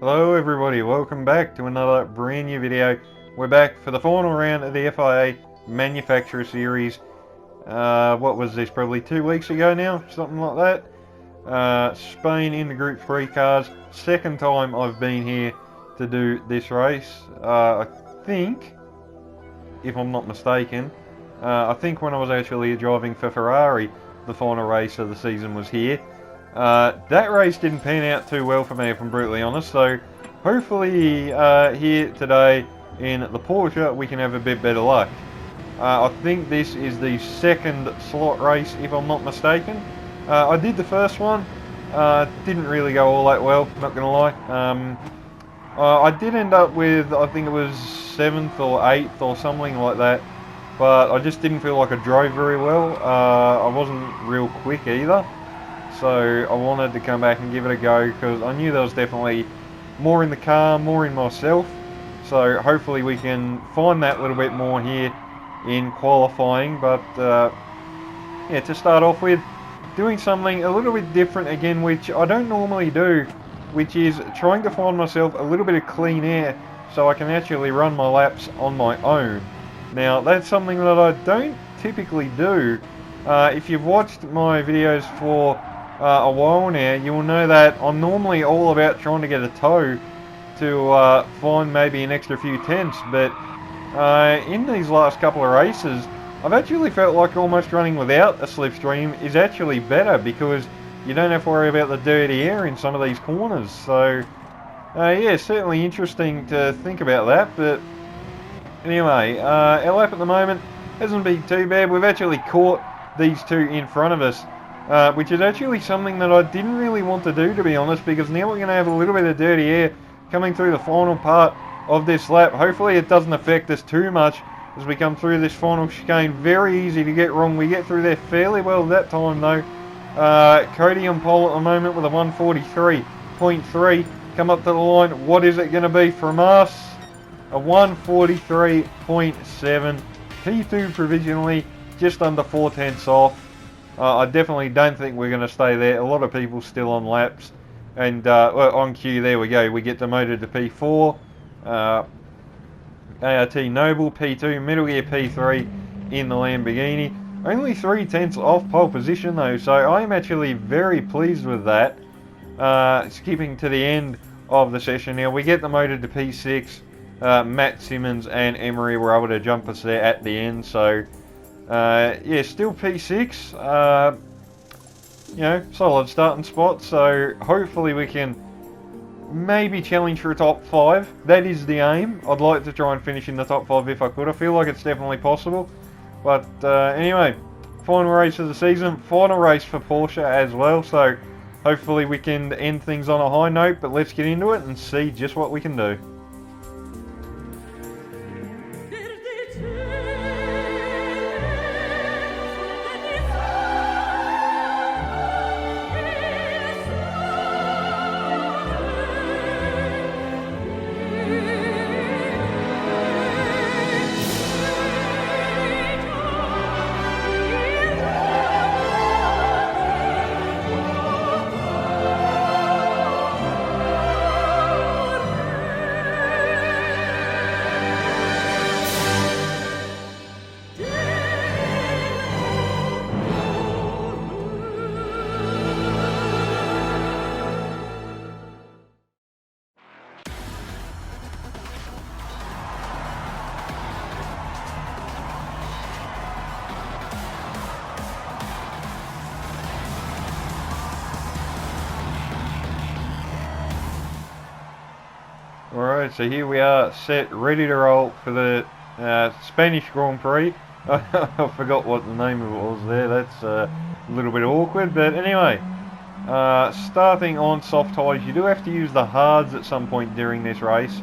Hello everybody, welcome back to another brand new video. We're back for the final round of the FIA Manufacturer Series. What was this, probably 2 weeks ago now, something like that. Spain in the Group 3 cars. Second time I've been here to do this race. I think, if I'm not mistaken, I think when I was actually driving for Ferrari, the final race of the season was here. That race didn't pan out too well for me, if I'm brutally honest, so hopefully here today in the Porsche we can have a bit better luck. I think this is the second slot race, if I'm not mistaken. I did the first one, didn't really go all that well, not gonna lie. I did end up with, I think it was 7th or 8th or something like that, but I just didn't feel like I drove very well. I wasn't real quick either. So I wanted to come back and give it a go because I knew there was definitely more in the car, more in myself. So hopefully we can find that little bit more here in qualifying. But yeah, to start off with, doing something a little bit different again, which I don't normally do, which is trying to find myself a little bit of clean air so I can actually run my laps on my own. Now that's something that I don't typically do. If you've watched my videos for a while now, you will know that I'm normally all about trying to get a tow to find maybe an extra few tenths, but in these last couple of races I've actually felt like almost running without a slipstream is actually better because you don't have to worry about the dirty air in some of these corners. So yeah, certainly interesting to think about that. But anyway, our lap at the moment hasn't been too bad. We've actually caught these two in front of us, which is actually something that I didn't really want to do, to be honest, because now we're going to have a little bit of dirty air coming through the final part of this lap. Hopefully it doesn't affect us too much as we come through this final chicane. Very easy to get wrong. We get through there fairly well that time though. Cody on pole at the moment with a 143.3. Come up to the line. What is it going to be from us? A 143.7. P2 provisionally, just under 4 tenths off. I definitely don't think we're going to stay there. A lot of people still on laps. And well, on cue, there we go. We get demoted to P4. ART Noble, P2. Middle Gear, P3 in the Lamborghini. Only 3 tenths off pole position though. So I am actually very pleased with that. Skipping to the end of the session now. We get demoted to P6. Matt Simmons and Emery were able to jump us there at the end. So yeah, still P6, you know, solid starting spot, so hopefully we can maybe challenge for a top 5. That is the aim. I'd like to try and finish in the top 5 if I could. I feel like it's definitely possible. But anyway, final race of the season, final race for Porsche as well, so hopefully we can end things on a high note, but let's get into it and see just what we can do. Alright, so here we are, set, ready to roll for the Spanish Grand Prix. I forgot what the name of it was there, that's a little bit awkward, but anyway. Starting on soft tyres, you do have to use the hards at some point during this race.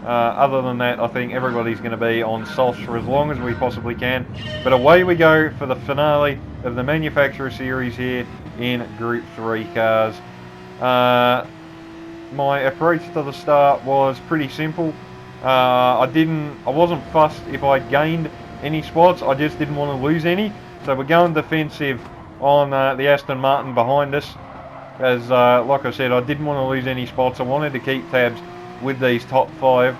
Other than that, I think everybody's going to be on softs for as long as we possibly can. But away we go for the finale of the Manufacturer Series here in Group 3 cars. My approach to the start was pretty simple. I wasn't fussed if I gained any spots, I just didn't want to lose any. So we're going defensive on the Aston Martin behind us. as like I said, I didn't want to lose any spots. I wanted to keep tabs with these top 5.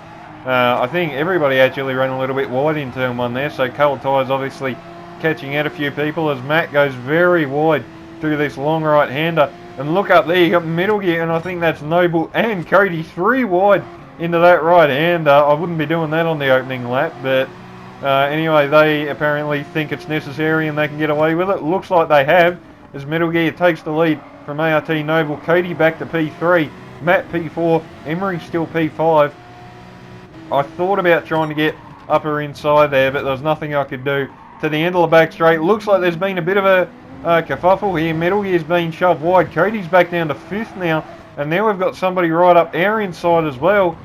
I think everybody actually ran a little bit wide in turn 1 there, so Cold Tyres obviously catching out a few people as Matt goes very wide through this long right-hander. And look up there, you got Middle Gear, and I think that's Noble and Cody 3 wide into that right-hander. I wouldn't be doing that on the opening lap, but anyway, they apparently think it's necessary and they can get away with it. Looks like they have, as Middle Gear takes the lead from ART Noble. Cody back to P3, Matt P4, Emery still P5. I thought about trying to get upper inside there, but there was nothing I could do. To the end of the back straight, looks like there's been a bit of a kerfuffle here. Metal Gear's been shoved wide. Cody's back down to 5th now, and now we've got somebody right up our inside as well.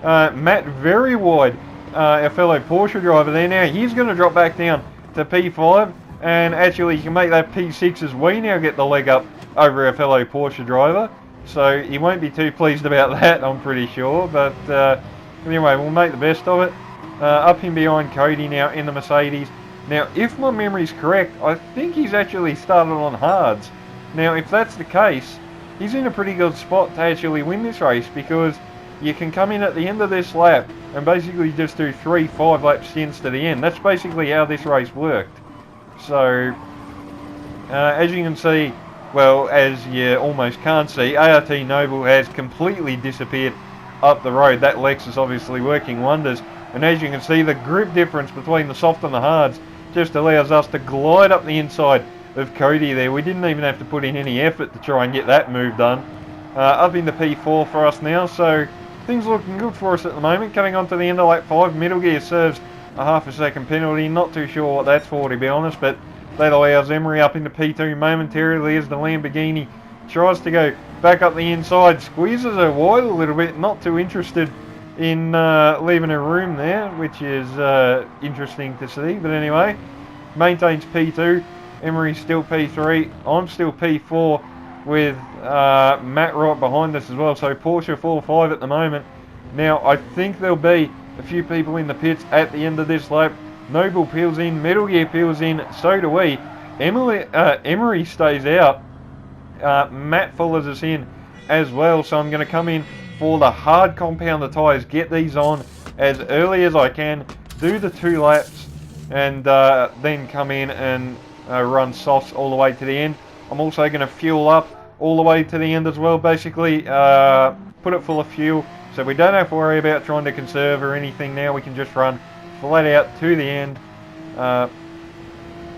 Matt very wide, our fellow Porsche driver there. Now he's going to drop back down to P5, and actually you can make that P6 as we now get the leg up over our fellow Porsche driver. So he won't be too pleased about that, I'm pretty sure, but anyway, we'll make the best of it. Up in behind Cody now in the Mercedes. Now, if my memory's correct, I think he's actually started on hards. Now, if that's the case, he's in a pretty good spot to actually win this race, because you can come in at the end of this lap and basically just do 3-5 lap stints to the end. That's basically how this race worked. So, as you can see, well, as you almost can't see, ART Noble has completely disappeared up the road. That Lexus obviously working wonders. And as you can see, the grip difference between the soft and the hards just allows us to glide up the inside of Cody there. We didn't even have to put in any effort to try and get that move done. Up into P4 for us now, so things looking good for us at the moment. Coming on to the end of lap 5, Middle Gear serves a ½ second penalty. Not too sure what that's for, to be honest, but that allows Emery up into P2 momentarily as the Lamborghini tries to go back up the inside. Squeezes her wide a little bit, not too interested in leaving a room there, which is interesting to see. But anyway, maintains P2. Emery's still P3. I'm still P4 with Matt right behind us as well. So Porsche 4-5 at the moment. Now, I think there'll be a few people in the pits at the end of this lap. Noble peels in, Metal Gear peels in, so do we. Emery stays out. Matt follows us in as well, so I'm going to come in for the hard compounder tyres, get these on as early as I can, do the 2 laps, and then come in and run softs all the way to the end. I'm also going to fuel up all the way to the end as well, basically put it full of fuel, so we don't have to worry about trying to conserve or anything now. We can just run flat out to the end.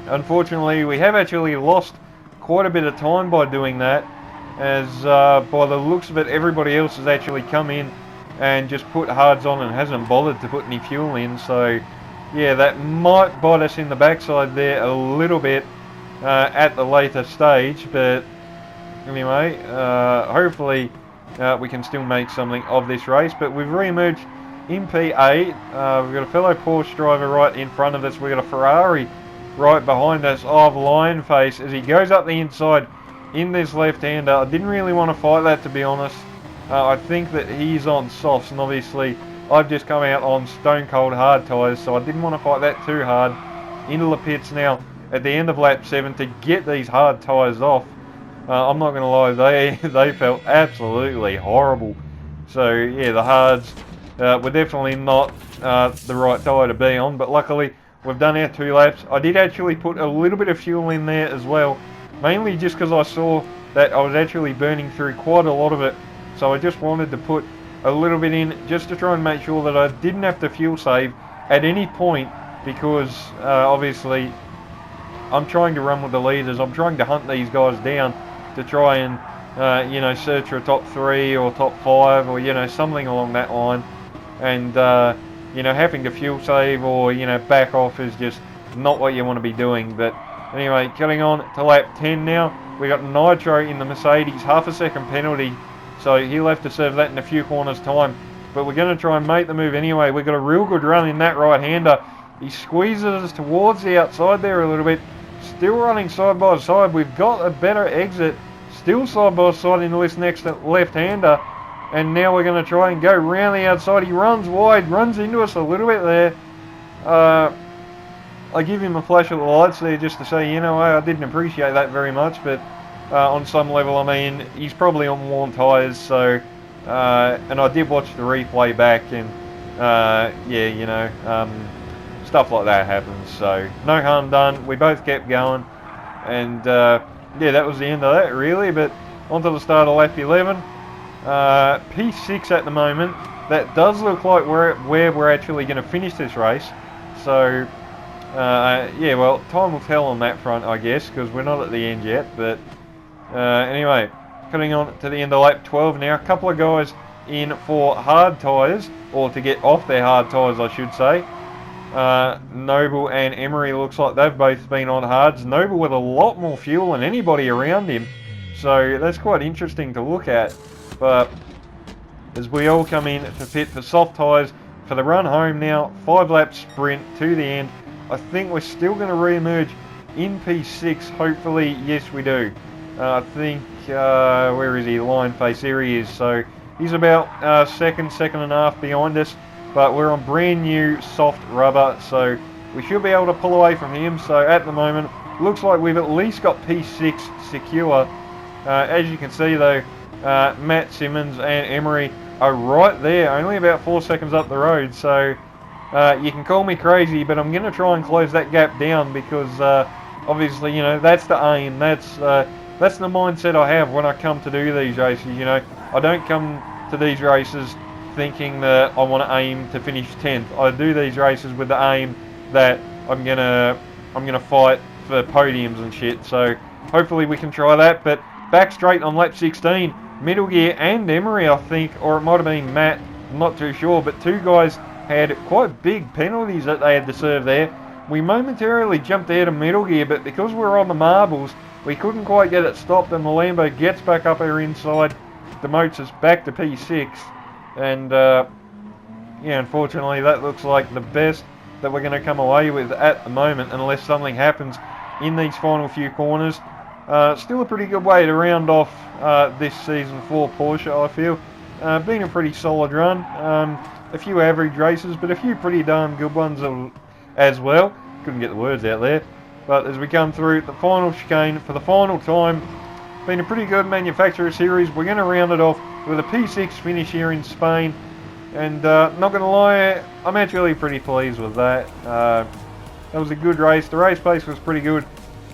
Unfortunately, we have actually lost quite a bit of time by doing that, as by the looks of it, everybody else has actually come in and just put hards on and hasn't bothered to put any fuel in. So yeah, that might bite us in the backside there a little bit at the later stage, but anyway, hopefully we can still make something of this race. But we've re-emerged in P8. We've got a fellow Porsche driver right in front of us. We've got a Ferrari right behind us of Lionface as he goes up the inside in this left-hander. I didn't really want to fight that, to be honest. I think that he's on softs, and obviously I've just come out on stone cold hard tyres, so I didn't want to fight that too hard. Into the pits now at the end of lap 7 to get these hard tyres off. I'm not going to lie, they felt absolutely horrible. So yeah, the hards were definitely not the right tyre to be on, but luckily we've done our 2 laps. I did actually put a little bit of fuel in there as well, mainly just because I saw that I was actually burning through quite a lot of it, so I just wanted to put a little bit in just to try and make sure that I didn't have to fuel save at any point, because obviously I'm trying to run with the leaders. I'm trying to hunt these guys down to try and you know, search for a top 3 or top 5 or, you know, something along that line, and you know, having to fuel save or, you know, back off is just not what you want to be doing. But anyway, getting on to lap 10 now. We got Nitro in the Mercedes, ½ second penalty, so he'll have to serve that in a few corners time. But we're going to try and make the move anyway. We've got a real good run in that right-hander. He squeezes us towards the outside there a little bit. Still running side by side. We've got a better exit. Still side by side into this next left-hander. And now we're going to try and go round the outside. He runs wide, runs into us a little bit there. I give him a flash of the lights there just to say, you know, I didn't appreciate that very much, but on some level. I mean, he's probably on worn tyres, so, and I did watch the replay back, and, yeah, you know, stuff like that happens, so no harm done. We both kept going, and, yeah, that was the end of that, really, but on to the start of lap 11. P6 at the moment. That does look like where we're actually going to finish this race, so, yeah, well, time will tell on that front, I guess, because we're not at the end yet, but anyway, coming on to the end of lap 12 now. A couple of guys in for hard tyres, or to get off their hard tyres, I should say. Noble and Emery looks like they've both been on hards. Noble with a lot more fuel than anybody around him, so that's quite interesting to look at. But as we all come in to pit for soft tyres for the run home now, 5 lap sprint to the end. I think we're still going to re-emerge in P6, hopefully. Yes, we do. I think, where is he? Line face, there he is. So he's about second and a half behind us, but we're on brand new soft rubber, so we should be able to pull away from him. So at the moment, looks like we've at least got P6 secure. As you can see though, Matt Simmons and Emery are right there, only about 4 seconds up the road, so you can call me crazy, but I'm going to try and close that gap down, because obviously, you know, that's the aim, that's the mindset I have when I come to do these races. You know, I don't come to these races thinking that I want to aim to finish 10th. I do these races with the aim that I'm gonna fight for podiums and shit, so hopefully we can try that. But back straight on lap 16, Middle Gear and Emery, I think, or it might have been Matt, I'm not too sure, but two guys had quite big penalties that they had to serve there. We momentarily jumped out of Middle Gear, but because we're on the marbles, we couldn't quite get it stopped, and the Lambo gets back up our inside, demotes us back to P6, and yeah, unfortunately that looks like the best that we're going to come away with at the moment, unless something happens in these final few corners. Still a pretty good way to round off this season for Porsche, I feel. Been a pretty solid run. A few average races, but a few pretty darn good ones as well. Couldn't get the words out there. But as we come through the final chicane for the final time, been a pretty good manufacturer series. We're going to round it off with a P6 finish here in Spain. And not going to lie, I'm actually pretty pleased with that. That was a good race. The race pace was pretty good.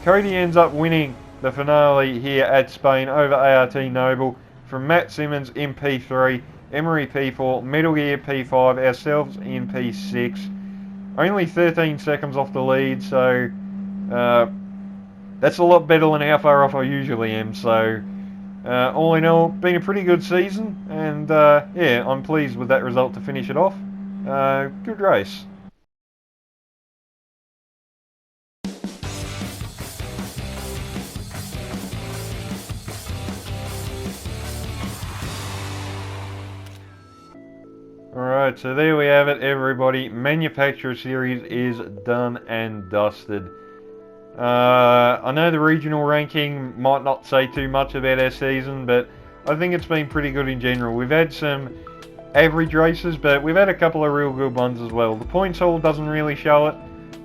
Cody ends up winning the finale here at Spain over ART Noble, from Matt Simmons in P3, Emery P4, Metal Gear P5, ourselves in P6. Only 13 seconds off the lead, so that's a lot better than how far off I usually am. So all in all, been a pretty good season, and yeah, I'm pleased with that result to finish it off. Good race. Alright, so there we have it, everybody. Manufacturer Series is done and dusted. I know the regional ranking might not say too much about our season, but I think it's been pretty good in general. We've had some average races, but we've had a couple of real good ones as well. The points haul doesn't really show it,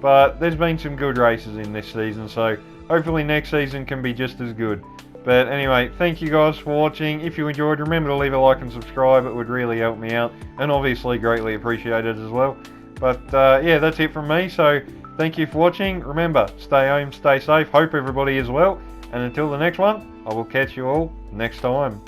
but there's been some good races in this season, so hopefully next season can be just as good. But anyway, thank you guys for watching. If you enjoyed, remember to leave a like and subscribe. It would really help me out, and obviously greatly appreciated as well. But yeah, that's it from me. So thank you for watching. Remember, stay home, stay safe. Hope everybody is well. And until the next one, I will catch you all next time.